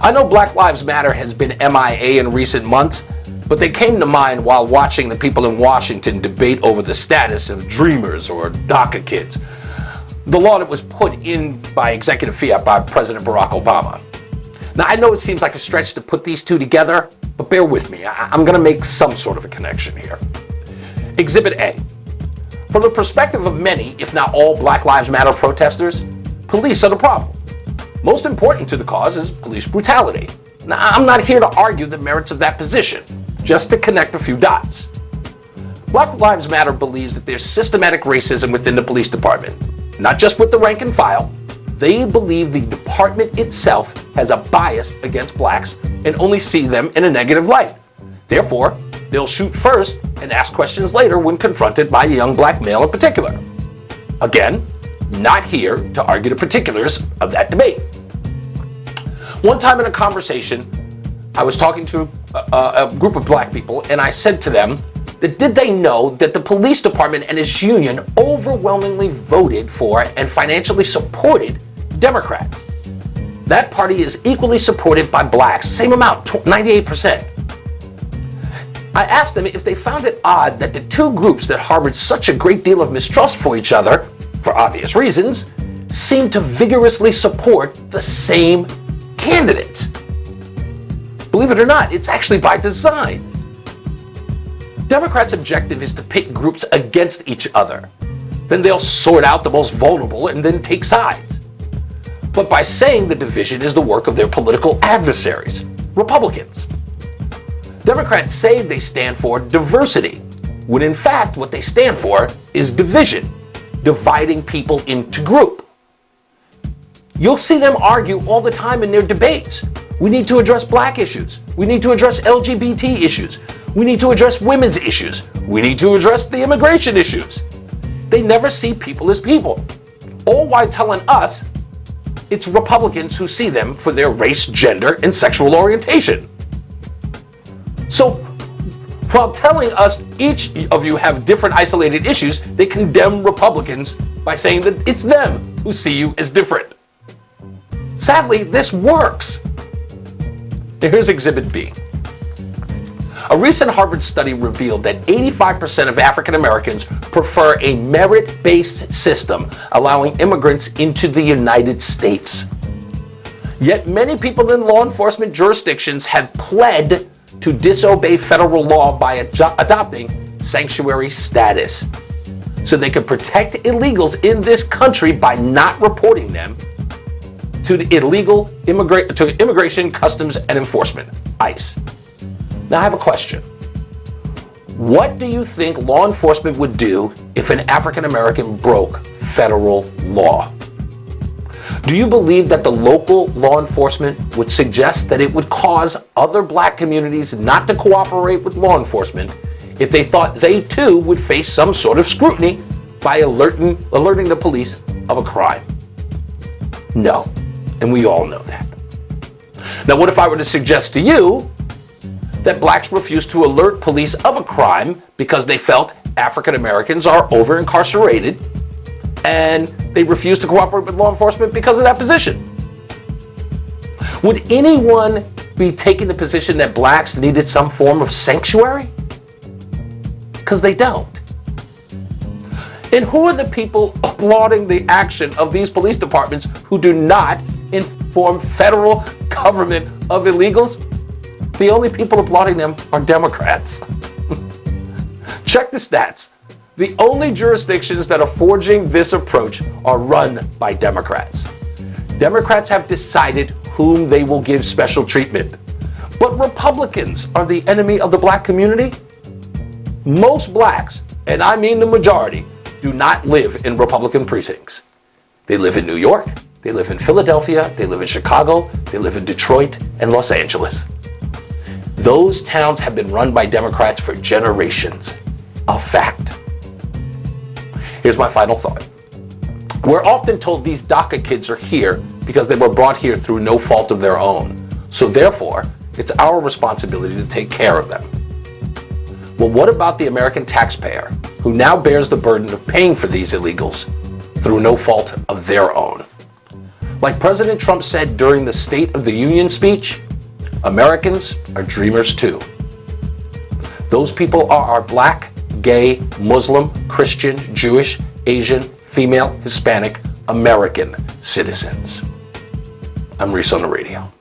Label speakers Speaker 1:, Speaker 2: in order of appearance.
Speaker 1: I know Black Lives Matter has been MIA in recent months, but they came to mind while watching the people in Washington debate over the status of Dreamers or DACA kids, the law that was put in by executive fiat by President Barack Obama. Now, I know it seems like a stretch to put these two together, but bear with me. I'm going to make some sort of a connection here. Exhibit A. From the perspective of many, if not all, Black Lives Matter protesters, police are the problem. Most important to the cause is police brutality. Now, I'm not here to argue the merits of that position, just to connect a few dots. Black Lives Matter believes that there's systematic racism within the police department, not just with the rank and file. They believe the department itself has a bias against blacks and only see them in a negative light. Therefore, they'll shoot first and ask questions later when confronted by a young black male in particular. Again, not here to argue the particulars of that debate. One time in a conversation, I was talking to a group of black people, and I said to them that did they know that the police department and its union overwhelmingly voted for and financially supported Democrats. That party is equally supported by blacks, same amount, 98%. I asked them if they found it odd that the two groups that harbored such a great deal of mistrust for each other, for obvious reasons, seemed to vigorously support the same candidate. Believe it or not, it's actually by design. Democrats' objective is to pit groups against each other. Then they'll sort out the most vulnerable and then take sides. But by saying the division is the work of their political adversaries, Republicans. Democrats say they stand for diversity, when in fact what they stand for is division, dividing people into groups. You'll see them argue all the time in their debates. We need to address black issues. We need to address LGBT issues. We need to address women's issues. We need to address the immigration issues. They never see people as people, all while telling us it's Republicans who see them for their race, gender, and sexual orientation. So, while telling us each of you have different isolated issues, they condemn Republicans by saying that it's them who see you as different. Sadly, this works. Now, here's Exhibit B. A recent Harvard study revealed that 85% of African Americans prefer a merit-based system allowing immigrants into the United States. Yet many people in law enforcement jurisdictions have pled to disobey federal law by adopting sanctuary status, so they could protect illegals in this country by not reporting them to the Immigration, Customs, and Enforcement, ICE. Now I have a question. What do you think law enforcement would do if an African American broke federal law? Do you believe that the local law enforcement would suggest that it would cause other black communities not to cooperate with law enforcement if they thought they too would face some sort of scrutiny by alerting the police of a crime? No, and we all know that. Now, what if I were to suggest to you that blacks refuse to alert police of a crime because they felt African Americans are over-incarcerated and they refuse to cooperate with law enforcement because of that position? Would anyone be taking the position that blacks needed some form of sanctuary? Because they don't. And who are the people applauding the action of these police departments who do not inform federal government of illegals? The only people applauding them are Democrats. Check the stats. The only jurisdictions that are forging this approach are run by Democrats. Democrats have decided whom they will give special treatment. But Republicans are the enemy of the black community. Most blacks, and I mean the majority, do not live in Republican precincts. They live in New York, they live in Philadelphia, they live in Chicago, they live in Detroit and Los Angeles. Those towns have been run by Democrats for generations. A fact. Here's my final thought. We're often told these DACA kids are here because they were brought here through no fault of their own. So therefore, it's our responsibility to take care of them. Well, what about the American taxpayer who now bears the burden of paying for these illegals through no fault of their own? Like President Trump said during the State of the Union speech, Americans are dreamers too. Those people are our black, gay, Muslim, Christian, Jewish, Asian, female, Hispanic, American citizens. I'm Reese on the radio.